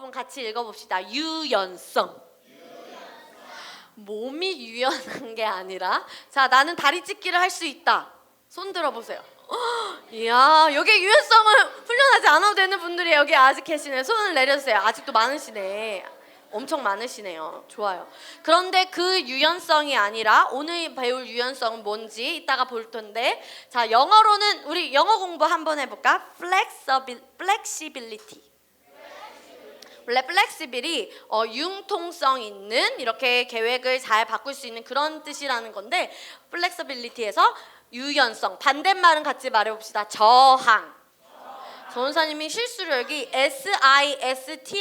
한번 같이 읽어봅시다. 유연성. 몸이 유연한 게 아니라, 자, 나는 다리 찢기를 할 수 있다. 손 들어보세요. 이야, 여기 유연성을 훈련하지 않아도 되는 분들이 여기 아직 계시네. 손을 내려주세요. 아직도 많으시네. 엄청 많으시네요. 좋아요. 그런데 그 유연성이 아니라 오늘 배울 유연성은 뭔지 이따가 볼 텐데, 자, 영어로는 우리 영어 공부 한번 해볼까? flexibility. 원래 플렉시빌이 융통성 있는, 이렇게 계획을 잘 바꿀 수 있는 그런 뜻이라는 건데, 플렉서빌리티에서 유연성, 반대말은 같이 말해봅시다. 저항. 전사님이 실수로 여기 SISTNS인데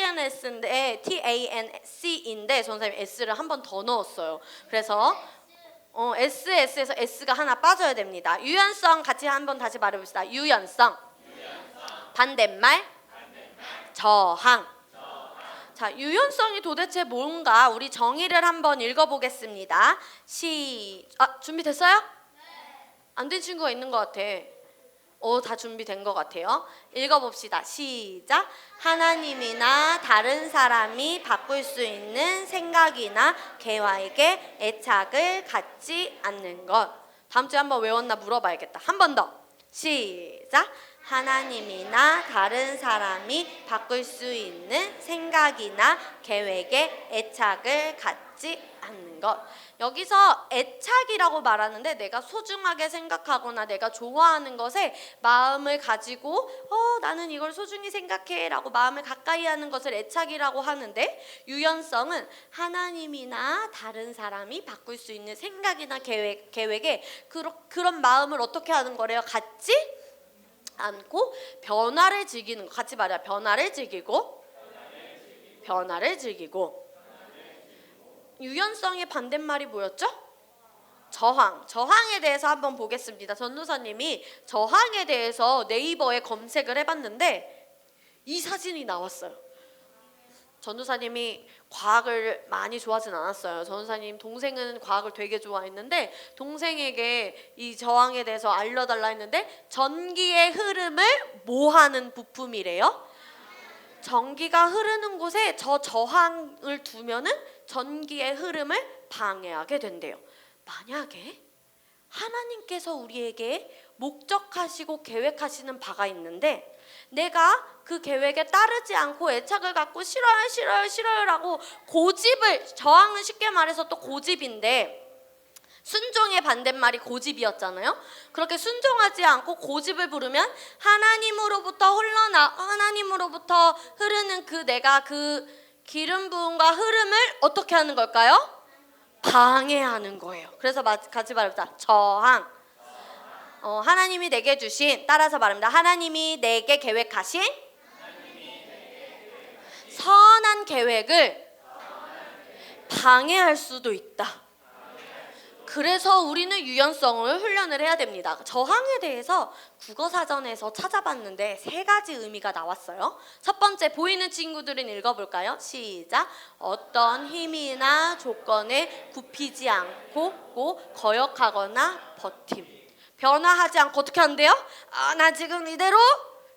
TANC인데 전사님이 S를 한 번 더 넣었어요. 그래서 SS에서 S가 하나 빠져야 됩니다. 유연성 같이 한번 다시 말해봅시다. 유연성. 반대말. 저항. 자, 유연성이 도대체 뭔가 우리 정의를 한번 읽어보겠습니다. 준비됐어요? 안 된 친구가 있는 것 같아. 다 준비된 것 같아요. 읽어봅시다. 시작. 하나님이나 다른 사람이 바꿀 수 있는 생각이나 계획에 애착을 갖지 않는 것. 다음 주에 한번 외웠나 물어봐야겠다. 한 번 더. 시작. 하나님이나 다른 사람이 바꿀 수 있는 생각이나 계획에 애착을 갖지 않는 것. 여기서 애착이라고 말하는데, 내가 소중하게 생각하거나 내가 좋아하는 것에 마음을 가지고 나는 이걸 소중히 생각해 라고 마음을 가까이 하는 것을 애착이라고 하는데, 유연성은 하나님이나 다른 사람이 바꿀 수 있는 생각이나 계획에 그런 마음을 어떻게 하는 거래요? 갖지 않고 변화를 즐기는 거. 같이 말해요. 변화를 즐기고. 유연성의 반대말이 뭐였죠? 저항. 저항에 대해서 한번 보겠습니다. 전도사님이 저항에 대해서 네이버에 검색을 해봤는데 이 사진이 나왔어요. 전도사님이 과학을 많이 좋아하진 않았어요. 전도사님 동생은 과학을 되게 좋아했는데 동생에게 이 저항에 대해서 알려달라 했는데, 전기의 흐름을 뭐 하는 부품이래요? 전기가 흐르는 곳에 저 저항을 두면은 전기의 흐름을 방해하게 된대요. 만약에 하나님께서 우리에게 목적하시고 계획하시는 바가 있는데, 내가 그 계획에 따르지 않고 애착을 갖고 싫어요라고 고집을, 저항은 쉽게 말해서 또 고집인데 순종의 반대말이 고집이었잖아요. 그렇게 순종하지 않고 고집을 부르면 하나님으로부터 흐르는 내가 그 기름 부음과 흐름을 어떻게 하는 걸까요? 방해하는 거예요. 그래서 같이 말해보자. 저항. 하나님이 내게 주신, 따라서 말합니다. 하나님이 내게 계획하신 선한 계획을 방해할 수도 있다. 그래서 우리는 유연성을 훈련을 해야 됩니다. 저항에 대해서 국어사전에서 찾아봤는데 3가지 의미가 나왔어요. 첫 번째, 보이는 친구들은 읽어볼까요? 시작. 어떤 힘이나 조건에 굽히지 않고 거역하거나 버팀. 변화하지 않고 어떻게 한대요? 나 지금 이대로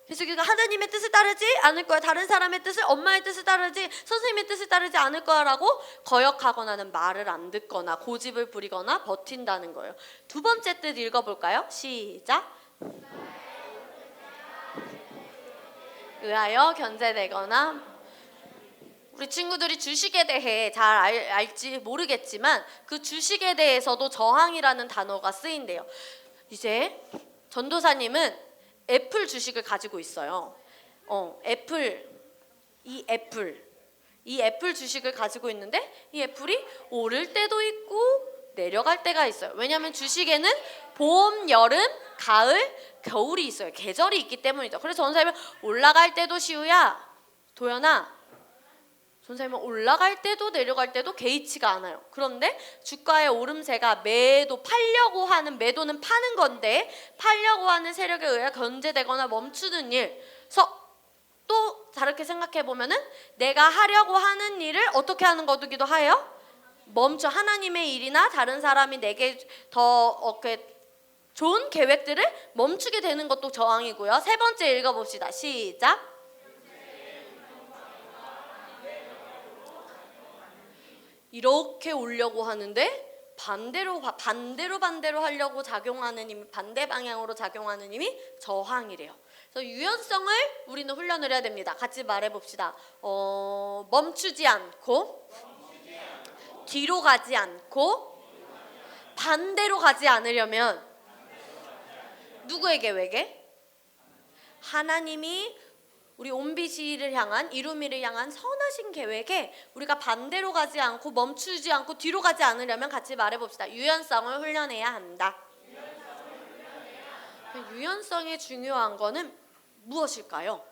계속 하나님의 뜻을 따르지 않을 거야. 다른 사람의 뜻을, 엄마의 뜻을 따르지, 선생님의 뜻을 따르지 않을 거야 라고 거역하거나는 말을 안 듣거나 고집을 부리거나 버틴다는 거예요. 두 번째 뜻 읽어볼까요? 시작. 의하여 견제되거나. 우리 친구들이 주식에 대해 잘 알지 모르겠지만 그 주식에 대해서도 저항이라는 단어가 쓰인대요. 이제 전도사님은 애플 주식을 가지고 있어요. 이 애플 주식을 가지고 있는데 이 애플이 오를 때도 있고 내려갈 때가 있어요. 왜냐하면 주식에는 봄, 여름, 가을, 겨울이 있어요. 계절이 있기 때문이죠. 그래서 전도사님은 올라갈 때도 시우야, 도연아, 전도사님은 올라갈 때도 내려갈 때도 개의치가 않아요. 그런데 주가의 오름세가 팔려고 하는, 매도는 파는 건데 팔려고 하는 세력에 의해 견제되거나 멈추는 일. 그래서 또 다르게 생각해 보면은 내가 하려고 하는 일을 어떻게 하는 거기도 해요? 하나님의 일이나 다른 사람이 내게 더 좋은 계획들을 멈추게 되는 것도 저항이고요. 3번째 읽어봅시다. 시작. 이렇게 오려고 하는데 반대로 하려고 작용하는 힘이 반대 방향으로 작용하는 힘이 저항이래요. 그래서 유연성을 우리는 훈련을 해야 됩니다. 같이 말해봅시다. 멈추지 않고 뒤로 가지 않고 반대로 가지 않으려면 누구의 계획에? 하나님이 우리 온비시를 향한 이루미를 향한 선하신 계획에 우리가 반대로 가지 않고 멈추지 않고 뒤로 가지 않으려면 같이 말해봅시다. 유연성을 훈련해야 한다. 유연성이 중요한 거는 무엇일까요?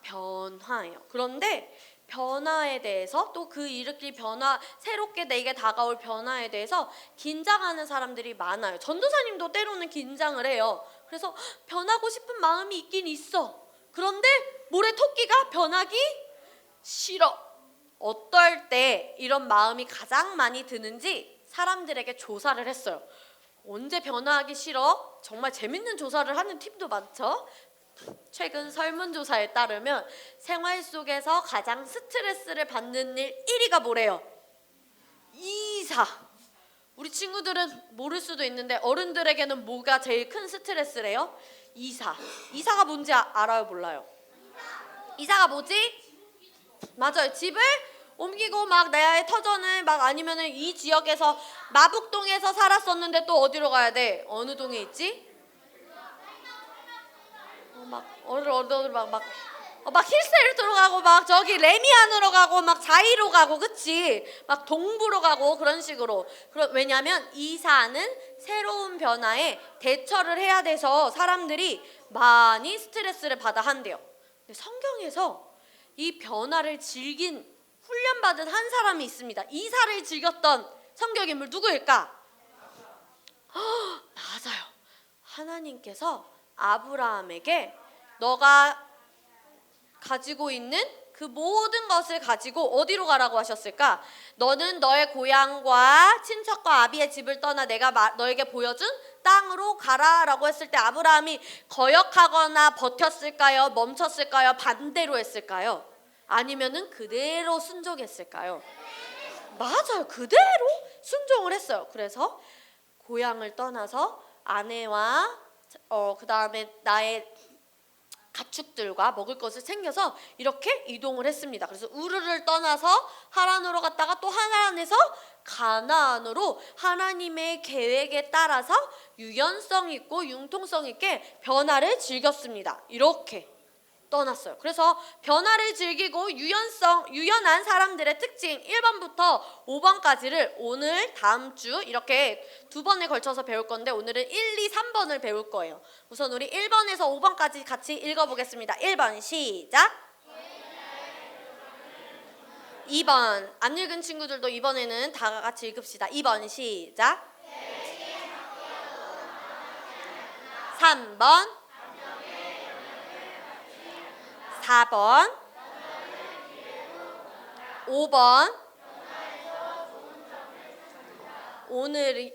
변화예요. 그런데 변화에 대해서 또 그 일으킬 변화, 새롭게 내게 다가올 변화에 대해서 긴장하는 사람들이 많아요. 전도사님도 때로는 긴장을 해요. 그래서 변하고 싶은 마음이 있긴 있어. 그런데 모래 토끼가 변하기 싫어. 어떨 때 이런 마음이 가장 많이 드는지 사람들에게 조사를 했어요. 언제 변화하기 싫어? 정말 재밌는 조사를 하는 팀도 많죠. 최근 설문조사에 따르면 생활 속에서 가장 스트레스를 받는 일 1위가 뭐래요? 이사. 우리 친구들은 모를 수도 있는데 어른들에게는 뭐가 제일 큰 스트레스래요? 이사. 이사가 뭔지 알아요? 몰라요? 이사가 뭐지? 맞아요. 집을 옮기고 막 나의 터전을 막 아니면은 이 지역에서 마북동에서 살았었는데 또 어디로 가야 돼? 어느 동에 있지? 막 힐스테이트로 가고 막 저기 레미안으로 가고 막 자이로 가고 그치? 막 동부로 가고 그런 식으로. 왜냐하면 이사는 새로운 변화에 대처를 해야 돼서 사람들이 많이 스트레스를 받아 한대요. 근데 성경에서 이 변화를 즐긴 훈련받은 한 사람이 있습니다. 이사를 즐겼던 성경 인물 누구일까? 맞아요. 하나님께서 아브라함에게 너가 가지고 있는 그 모든 것을 가지고 어디로 가라고 하셨을까? 너는 너의 고향과 친척과 아비의 집을 떠나 내가 너에게 보여준 땅으로 가라라고 했을 때 아브라함이 거역하거나 버텼을까요? 멈췄을까요? 반대로 했을까요? 아니면은 그대로 순종했을까요? 맞아요. 그대로 순종을 했어요. 그래서 고향을 떠나서 아내와 그 다음에 나의 가축들과 먹을 것을 챙겨서 이렇게 이동을 했습니다. 그래서 우르를 떠나서 하란으로 갔다가 또 하란에서 가나안으로 하나님의 계획에 따라서 유연성 있고 융통성 있게 변화를 즐겼습니다. 이렇게 떠났어요. 그래서 변화를 즐기고 유연한 사람들의 특징 1번부터 5번까지를 오늘 다음 주 이렇게 두 번에 걸쳐서 배울 건데 오늘은 1, 2, 3번을 배울 거예요. 우선 우리 1번에서 5번까지 같이 읽어보겠습니다. 1번 시작. 2번 안 읽은 친구들도 이번에는 다 같이 읽읍시다. 2번 시작. 3번 4번 5번 오늘은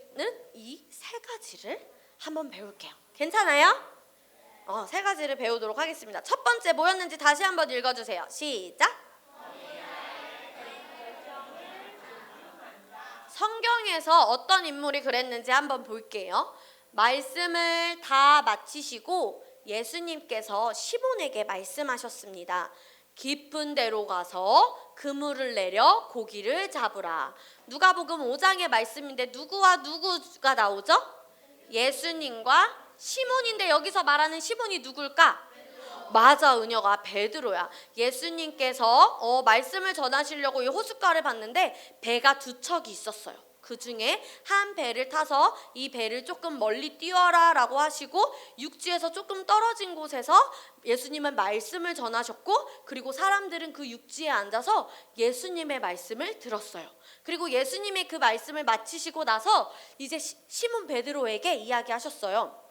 이 세 가지를 한번 배울게요. 괜찮아요? 세 가지를 배우도록 하겠습니다. 첫 번째 뭐였는지 다시 한번 읽어주세요. 시작. 성경에서 어떤 인물이 그랬는지 한번 볼게요. 말씀을 다 마치시고 예수님께서 시몬에게 말씀하셨습니다. 깊은 데로 가서 그물을 내려 고기를 잡으라. 누가복음 5장의 말씀인데 누구와 누구가 나오죠? 예수님과 시몬인데 여기서 말하는 시몬이 누굴까? 맞아, 은혁아, 베드로야. 예수님께서 말씀을 전하시려고 이 호숫가를 봤는데 배가 두 척이 있었어요. 그 중에 한 배를 타서 이 배를 조금 멀리 띄워라 라고 하시고 육지에서 조금 떨어진 곳에서 예수님은 말씀을 전하셨고 그리고 사람들은 그 육지에 앉아서 예수님의 말씀을 들었어요. 그리고 예수님이 그 말씀을 마치시고 나서 이제 시몬 베드로에게 이야기하셨어요.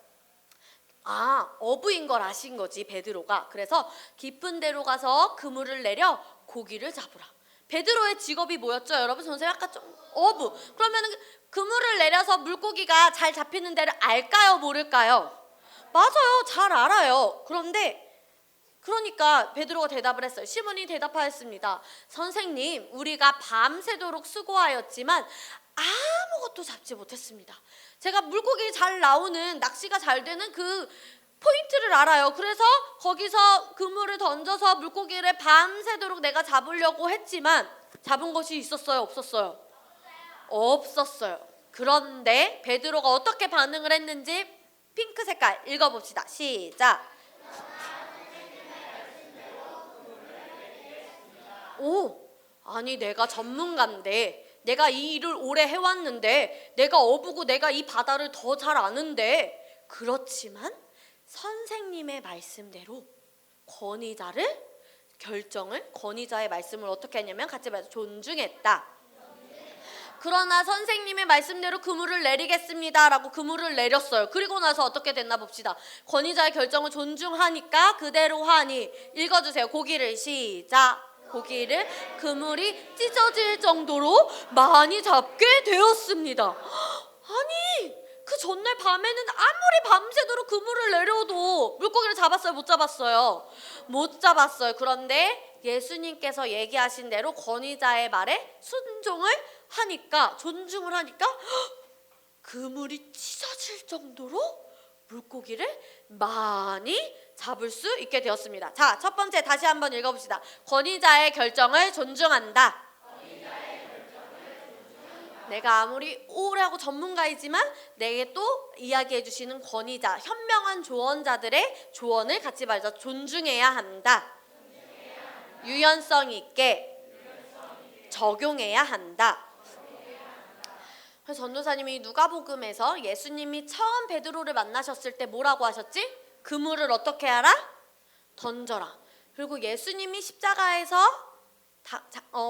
어부인 걸 아신 거지 베드로가. 그래서 깊은 데로 가서 그물을 내려 고기를 잡으라. 베드로의 직업이 뭐였죠? 여러분 선생님 아까 좀 어부. 그러면 그물을 내려서 물고기가 잘 잡히는 데를 알까요? 모를까요? 맞아요. 잘 알아요. 그런데 그러니까 베드로가 대답을 했어요. 시몬이 대답하였습니다. 선생님, 우리가 밤새도록 수고하였지만 아무것도 잡지 못했습니다. 제가 물고기 잘 나오는, 낚시가 잘 되는 그 포인트를 알아요. 그래서 거기서 그물을 던져서 물고기를 밤새도록 내가 잡으려고 했지만 잡은 것이 있었어요? 없었어요? 없었어요. 그런데 베드로가 어떻게 반응을 했는지 핑크 색깔 읽어봅시다. 시작. 오, 아니 내가 전문가인데, 내가 이 일을 오래 해왔는데, 내가 어부고 내가 이 바다를 더 잘 아는데, 그렇지만 선생님의 말씀대로 권위자의 말씀을 어떻게 했냐면 같이 말해서 존중했다. 그러나 선생님의 말씀대로 그물을 내리겠습니다 라고 그물을 내렸어요. 그리고 나서 어떻게 됐나 봅시다. 권위자의 결정을 존중하니까 그대로 하니, 읽어주세요. 고기를 시작. 고기를 그물이 찢어질 정도로 많이 잡게 되었습니다. 아니, 그 전날 밤에는 아무리 밤새도록 그물을 내려도 물고기를 잡았어요? 못 잡았어요? 못 잡았어요. 그런데 예수님께서 얘기하신 대로 권위자의 말에 존중을 하니까 그물이 찢어질 정도로 물고기를 많이 잡을 수 있게 되었습니다. 자, 첫 번째 다시 한번 읽어봅시다. 권위자의 결정을 존중한다. 내가 아무리 오래하고 전문가이지만 내게 또 이야기해 주시는 권위자, 현명한 조언자들의 조언을 같이 말해서 존중해야 한다. 유연성 있게 적용해야 한다. 그래서 전도사님이 누가복음에서 예수님이 처음 베드로를 만나셨을 때 뭐라고 하셨지? 그물을 어떻게 하라? 던져라. 그리고 예수님이 십자가에서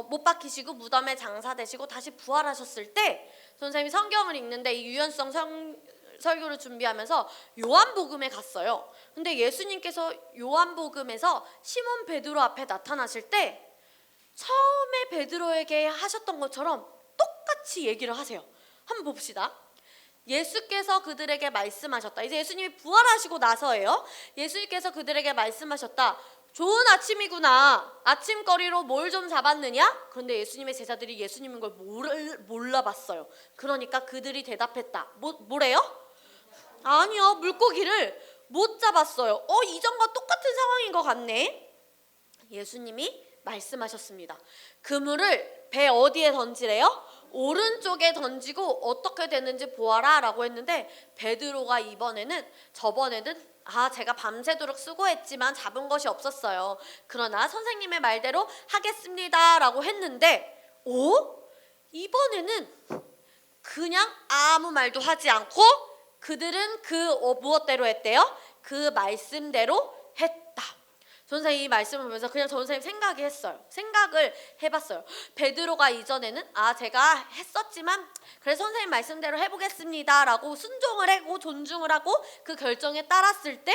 못 박히시고 무덤에 장사되시고 다시 부활하셨을 때, 선생님이 성경을 읽는데 이 유연성 설교를 준비하면서 요한복음에 갔어요. 근데 예수님께서 요한복음에서 시몬 베드로 앞에 나타나실 때 처음에 베드로에게 하셨던 것처럼 똑같이 얘기를 하세요. 한번 봅시다. 예수께서 그들에게 말씀하셨다. 이제 예수님이 부활하시고 나서예요. 예수님께서 그들에게 말씀하셨다. 좋은 아침이구나. 아침거리로 뭘 좀 잡았느냐? 그런데 예수님의 제자들이 예수님인 걸 몰라봤어요. 그러니까 그들이 대답했다. 뭐래요? 아니요, 물고기를 못 잡았어요. 이전과 똑같은 상황인 것 같네. 예수님이 말씀하셨습니다. 그물을 배 어디에 던지래요? 오른쪽에 던지고 어떻게 되는지 보아라 라고 했는데, 베드로가 저번에는 제가 밤새도록 수고했지만 잡은 것이 없었어요. 그러나 선생님의 말대로 하겠습니다 라고 했는데, 이번에는 그냥 아무 말도 하지 않고 그들은 무엇대로 했대요? 그 말씀대로 했다. 전사님 이 말씀을 보면서 그냥 전사님 생각을 해봤어요. 베드로가 이전에는 제가 했었지만 그래 선생님 말씀대로 해보겠습니다 라고 순종을 하고 존중을 하고 그 결정에 따랐을 때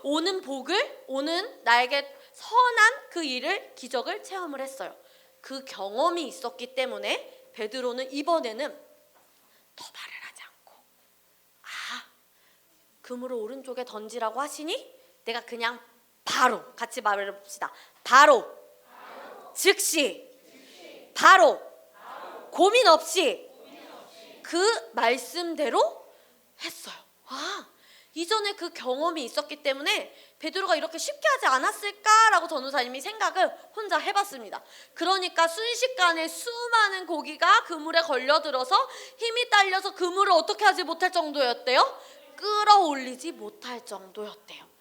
오는 나에게 선한 그 일을, 기적을 체험을 했어요. 그 경험이 있었기 때문에 베드로는 이번에는 더 말을 하지 않고 그물을 오른쪽에 던지라고 하시니 내가 그냥 바로, 같이 말해 봅시다. 바로. 즉시. 바로. 고민 없이 그 말씀대로 했어요. 이전에 그 경험이 있었기 때문에 베드로가 이렇게 쉽게 하지 않았을까라고 전도사님이 생각을 혼자 해봤습니다. 그러니까 순식간에 수많은 고기가 그물에 걸려들어서 힘이 딸려서 그물을 어떻게 하지 못할 정도였대요? 끌어올리지 못할 정도였대요.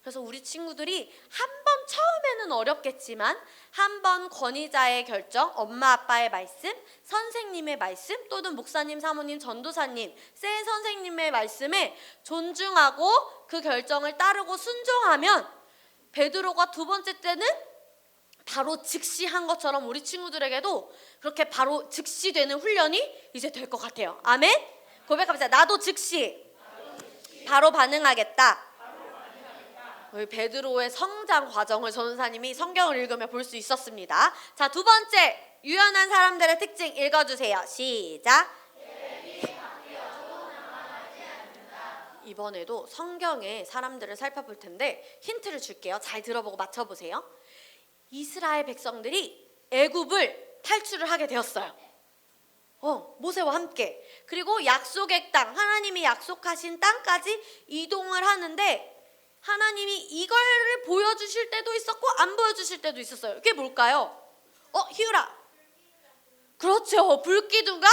그래서 우리 친구들이 한번 처음에는 어렵겠지만 한번 권위자의 결정, 엄마 아빠의 말씀, 선생님의 말씀 또는 목사님, 사모님, 전도사님, 쌤 선생님의 말씀에 존중하고 그 결정을 따르고 순종하면 베드로가 두 번째 때는 바로 즉시 한 것처럼 우리 친구들에게도 그렇게 바로 즉시 되는 훈련이 이제 될 것 같아요. 아멘? 고백합시다. 나도 즉시 바로 반응하겠다. 우리 베드로의 성장 과정을 전도사님이 성경을 읽으며 볼 수 있었습니다. 자, 두 번째 유연한 사람들의 특징 읽어주세요. 시작. 이번에도 성경의 사람들을 살펴볼 텐데 힌트를 줄게요. 잘 들어보고 맞춰보세요. 이스라엘 백성들이 애굽을 탈출을 하게 되었어요. 모세와 함께. 그리고 약속의 땅, 하나님이 약속하신 땅까지 이동을 하는데 하나님이 이걸 보여주실 때도 있었고 안 보여주실 때도 있었어요. 이게 뭘까요? 희율아. 그렇죠. 불기둥과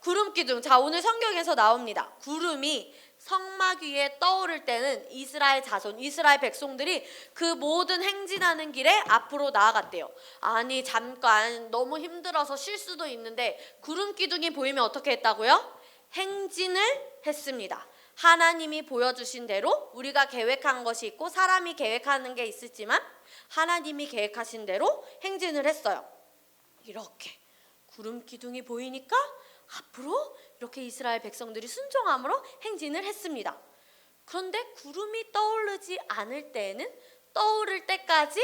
구름기둥. 자, 오늘 성경에서 나옵니다. 구름이 성막 위에 떠오를 때는 이스라엘 자손, 이스라엘 백성들이 그 모든 행진하는 길에 앞으로 나아갔대요. 아니, 잠깐 너무 힘들어서 쉴 수도 있는데 구름기둥이 보이면 어떻게 했다고요? 행진을 했습니다. 하나님이 보여주신 대로 우리가 계획한 것이 있고 사람이 계획하는 게 있었지만 하나님이 계획하신 대로 행진을 했어요. 이렇게 구름기둥이 보이니까 앞으로 이렇게 이스라엘 백성들이 순종함으로 행진을 했습니다. 그런데 구름이 떠오르지 않을 때에는 떠오를 때까지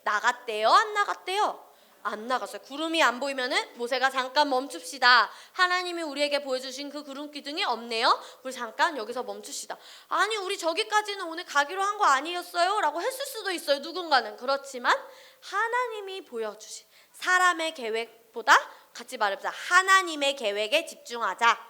나갔대요? 안 나갔대요? 안 나갔어요. 구름이 안 보이면은 모세가 잠깐 멈춥시다. 하나님이 우리에게 보여주신 그 구름 기둥이 없네요. 우리 잠깐 여기서 멈춥시다. 아니, 우리 저기까지는 오늘 가기로 한 거 아니었어요? 라고 했을 수도 있어요. 누군가는. 그렇지만 하나님이 보여주신 사람의 계획보다 같이 말해보자. 하나님의 계획에 집중하자.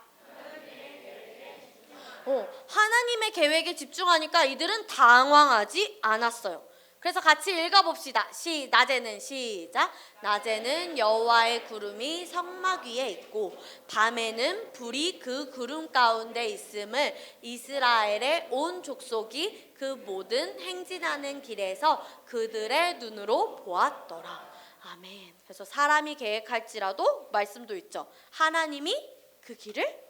하나님의 계획에 집중하니까 이들은 당황하지 않았어요. 그래서 같이 읽어봅시다. 낮에는 시작. 낮에는 여호와의 구름이 성막 위에 있고 밤에는 불이 그 구름 가운데 있음을 이스라엘의 온 족속이 그 모든 행진하는 길에서 그들의 눈으로 보았더라. 아멘. 그래서 사람이 계획할지라도 말씀도 있죠. 하나님이 그 길을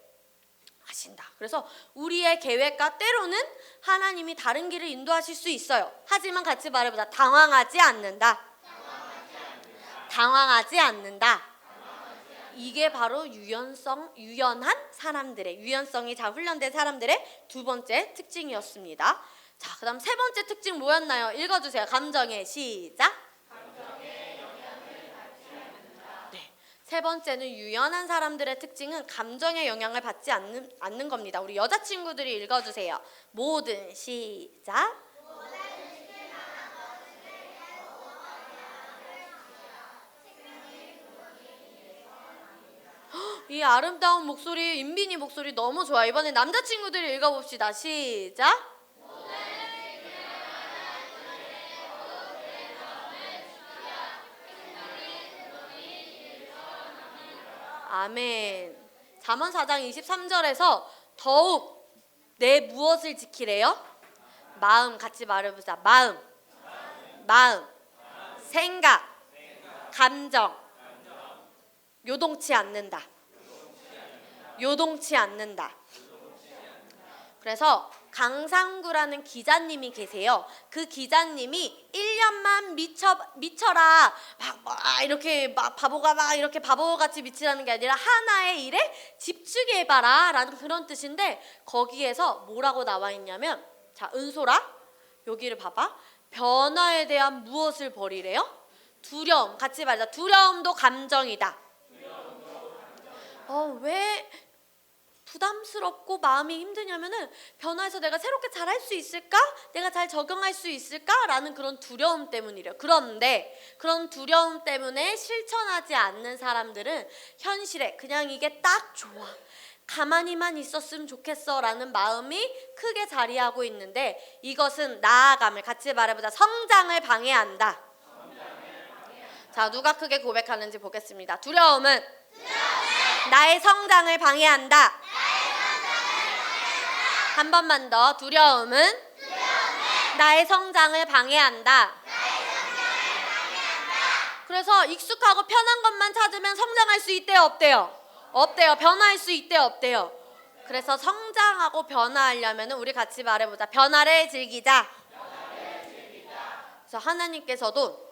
하신다. 그래서 우리의 계획과 때로는 하나님이 다른 길을 인도하실 수 있어요. 하지만 같이 말해보자. 당황하지 않는다. 당황하지 않는다. 이게 바로 유연한 사람들의, 유연성이 잘 훈련된 사람들의 두 번째 특징이었습니다. 자, 그 다음 세 번째 특징 뭐였나요? 읽어주세요. 감정의 시작. 세 번째는 유연한 사람들의 특징은 감정의 영향을 받지 않는 겁니다. 우리 여자친구들이 읽어주세요. 모든 시작. 이 아름다운 목소리, 인빈이 목소리 너무 좋아. 이번에 남자친구들이 읽어봅시다. 시작. 아멘. 잠언 4장 23절에서 더욱 내 무엇을 지키래요? 마음. 같이 말해보자. 마음, 생각, 감정. 요동치 않는다. 그래서 강상구라는 기자님이 계세요. 그 기자님이 1년만 미쳐라 이렇게 바보가 이렇게 바보같이 미치라는 게 아니라 하나의 일에 집중해봐라 라는 그런 뜻인데, 거기에서 뭐라고 나와 있냐면, 자, 은솔아 여기를 봐봐. 변화에 대한 무엇을 버리래요? 두려움. 같이 말자. 두려움도 감정이다. 왜 부담스럽고 마음이 힘드냐면은 변화해서 내가 새롭게 잘할 수 있을까? 내가 잘 적용할 수 있을까? 라는 그런 두려움 때문이래요. 그런데 그런 두려움 때문에 실천하지 않는 사람들은 현실에 그냥 이게 딱 좋아, 가만히만 있었으면 좋겠어 라는 마음이 크게 자리하고 있는데, 이것은 나아감을, 같이 말해보자. 성장을 방해한다. 자, 누가 크게 고백하는지 보겠습니다. 두려움은 나의 성장을 방해한다. 한 번만 더. 두려움은 나의 성장을 방해한다. 그래서 익숙하고 편한 것만 찾으면 성장할 수 있대요, 없대요? 없대요. 변화할 수 있대요, 없대요? 그래서 성장하고 변화하려면 우리 같이 말해보자. 변화를 즐기자. 그래서 하나님께서도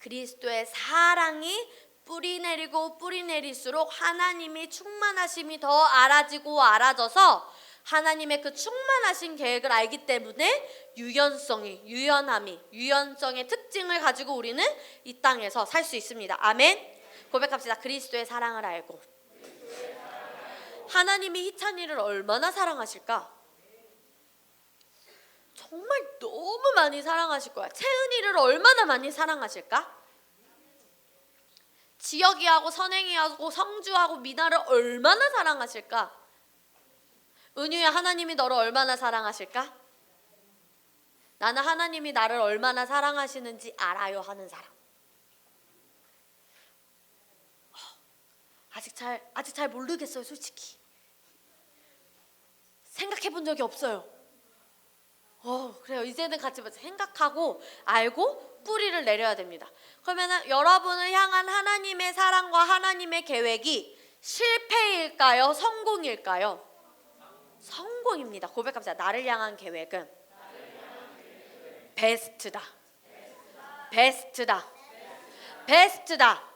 그리스도의 사랑이 뿌리 내리고 뿌리 내릴수록 하나님이 충만하심이 더 알아져서 하나님의 그 충만하신 계획을 알기 때문에 유연성의 특징을 가지고 우리는 이 땅에서 살 수 있습니다. 아멘. 고백합시다. 그리스도의 사랑을 알고. 하나님이 희찬이를 얼마나 사랑하실까? 정말 너무 많이 사랑하실 거야. 채은이를 얼마나 많이 사랑하실까? 지혁이하고 선행이하고 성주하고 미나를 얼마나 사랑하실까? 은유야, 하나님이 너를 얼마나 사랑하실까? 나는 하나님이 나를 얼마나 사랑하시는지 알아요 하는 사람. 아직 잘 모르겠어요, 솔직히. 생각해 본 적이 없어요. 그래요. 이제는 같이 생각하고 알고 뿌리를 내려야 됩니다. 그러면 여러분을 향한 하나님의 사랑과 하나님의 계획이 실패일까요? 성공일까요? 성공입니다. 고백합시다. 나를 향한 계획은 베스트다. 베스트다. 베스트다.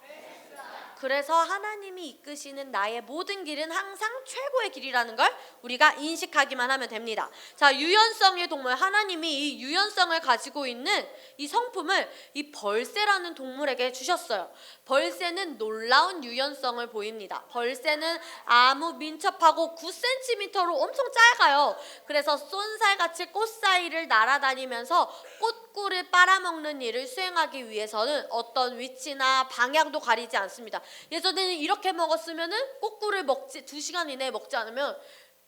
그래서 하나님이 이끄시는 나의 모든 길은 항상 최고의 길이라는 걸 우리가 인식하기만 하면 됩니다. 자, 유연성의 동물, 하나님이 이 유연성을 가지고 있는 이 성품을 이 벌새라는 동물에게 주셨어요. 벌새는 놀라운 유연성을 보입니다. 벌새는 아무 민첩하고 9cm로 엄청 짧아요. 그래서 쏜살같이 꽃 사이를 날아다니면서 꽃꿀을 빨아먹는 일을 수행하기 위해서는 어떤 위치나 방향도 가리지 않습니다. 예전에는 이렇게 먹었으면은 꽃꿀을 2시간 이내에 먹지 않으면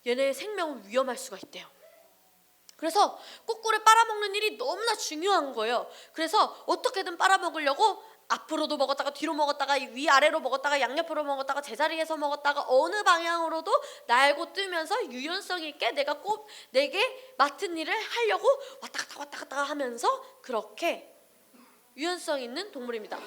얘네의 생명은 위험할 수가 있대요. 그래서 꽃꿀을 빨아먹는 일이 너무나 중요한 거예요. 그래서 어떻게든 빨아먹으려고 앞으로도 먹었다가 뒤로 먹었다가 위아래로 먹었다가 양옆으로 먹었다가 제자리에서 먹었다가 어느 방향으로도 날고 뜨면서 유연성 있게 내게 맡은 일을 하려고 왔다 갔다 하면서 그렇게 유연성 있는 동물입니다.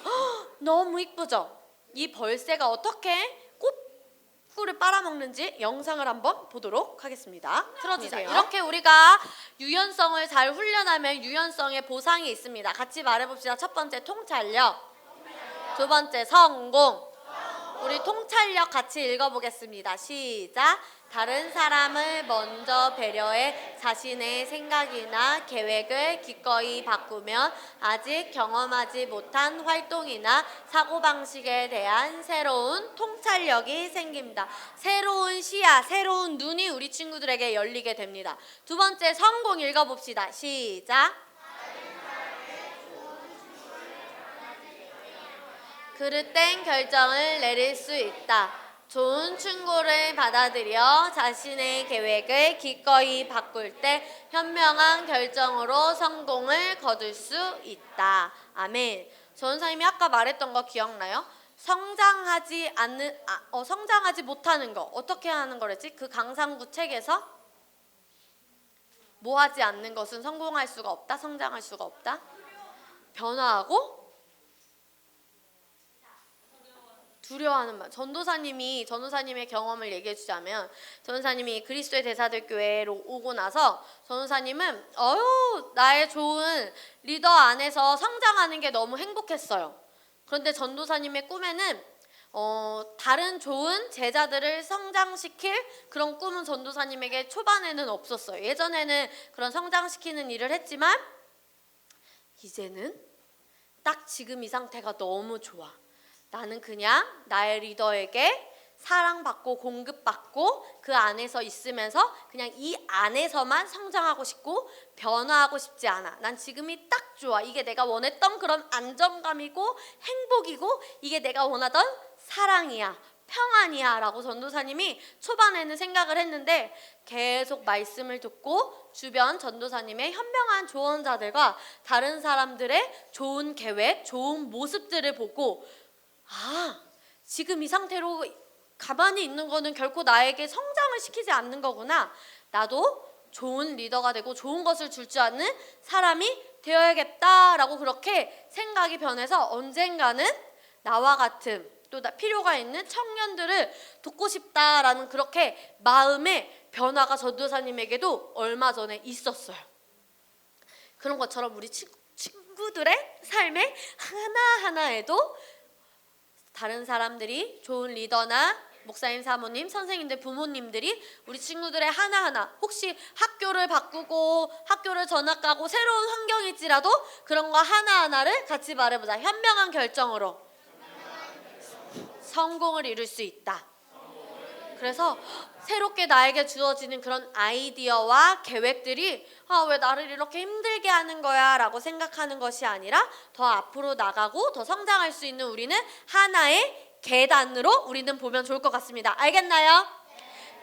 너무 이쁘죠? 이 벌새가 어떻게 꽃꿀을 빨아먹는지 영상을 한번 보도록 하겠습니다. 틀어주세요. 이렇게 우리가 유연성을 잘 훈련하면 유연성의 보상이 있습니다. 같이 말해봅시다. 첫 번째 통찰력, 두 번째 성공. 우리 통찰력 같이 읽어보겠습니다. 시작. 다른 사람을 먼저 배려해 자신의 생각이나 계획을 기꺼이 바꾸면 아직 경험하지 못한 활동이나 사고방식에 대한 새로운 통찰력이 생깁니다. 새로운 시야, 새로운 눈이 우리 친구들에게 열리게 됩니다. 두 번째 성공 읽어봅시다. 시작. 그릇된 결정을 내릴 수 있다. 좋은 충고를 받아들여 자신의 계획을 기꺼이 바꿀 때 현명한 결정으로 성공을 거둘 수 있다. 아멘. 전사님이 아까 말했던 거 기억나요? 성장하지 못하는 거 어떻게 하는 거랬지? 그 강상구 책에서 뭐 하지 않는 것은 성공할 수가 없다, 성장할 수가 없다. 변화하고 두려워하는 말. 전도사님의 경험을 얘기해 주자면, 전도사님이 그리스도의 대사들교회로 오고 나서 전도사님은 나의 좋은 리더 안에서 성장하는 게 너무 행복했어요. 그런데 전도사님의 꿈에는 다른 좋은 제자들을 성장시킬 그런 꿈은 전도사님에게 초반에는 없었어요. 예전에는 그런 성장시키는 일을 했지만 이제는 딱 지금 이 상태가 너무 좋아. 나는 그냥 나의 리더에게 사랑받고 공급받고 그 안에서 있으면서 그냥 이 안에서만 성장하고 싶고 변화하고 싶지 않아. 난 지금이 딱 좋아. 이게 내가 원했던 그런 안정감이고 행복이고 이게 내가 원하던 사랑이야, 평안이야 라고 전도사님이 초반에는 생각을 했는데 계속 말씀을 듣고 주변 전도사님의 현명한 조언자들과 다른 사람들의 좋은 계획, 좋은 모습들을 보고 지금 이 상태로 가만히 있는 거는 결코 나에게 성장을 시키지 않는 거구나. 나도 좋은 리더가 되고 좋은 것을 줄 줄 아는 사람이 되어야겠다라고 그렇게 생각이 변해서 언젠가는 나와 같은 또 필요가 있는 청년들을 돕고 싶다라는 그렇게 마음의 변화가 전도사님에게도 얼마 전에 있었어요. 그런 것처럼 우리 친구들의 삶의 하나하나에도 다른 사람들이 좋은 리더나 목사님, 사모님, 선생님들, 부모님들이 우리 친구들의 하나하나 혹시 학교를 바꾸고 학교를 전학 가고 새로운 환경일지라도 그런 거 하나하나를 같이 말해보자. 현명한 결정으로 성공을 이룰 수 있다. 그래서 새롭게 나에게 주어지는 그런 아이디어와 계획들이 왜 나를 이렇게 힘들게 하는 거야 라고 생각하는 것이 아니라 더 앞으로 나가고 더 성장할 수 있는 우리는 하나의 계단으로 우리는 보면 좋을 것 같습니다. 알겠나요?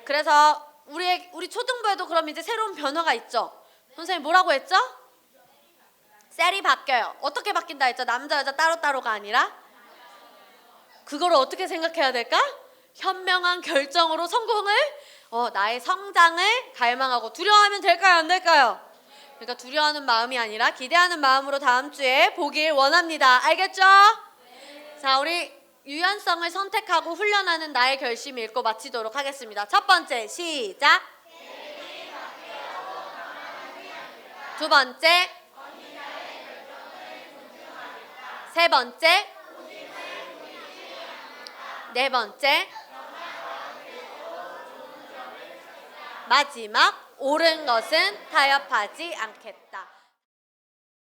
그래서 우리 초등부에도 그럼 이제 새로운 변화가 있죠. 선생님 뭐라고 했죠? 셀이 바뀌어요. 어떻게 바뀐다 했죠? 남자 여자 따로따로가 아니라 그거를 어떻게 생각해야 될까? 현명한 결정으로 성공을 나의 성장을 갈망하고 두려워하면 될까요? 안 될까요? 그러니까 두려워하는 마음이 아니라 기대하는 마음으로 다음 주에 보길 원합니다. 알겠죠? 자, 우리 유연성을 선택하고 훈련하는 나의 결심 읽고 마치도록 하겠습니다. 첫 번째 시작. 두 번째, 세 번째, 네 번째, 마지막 옳은 것은 타협하지 않겠다.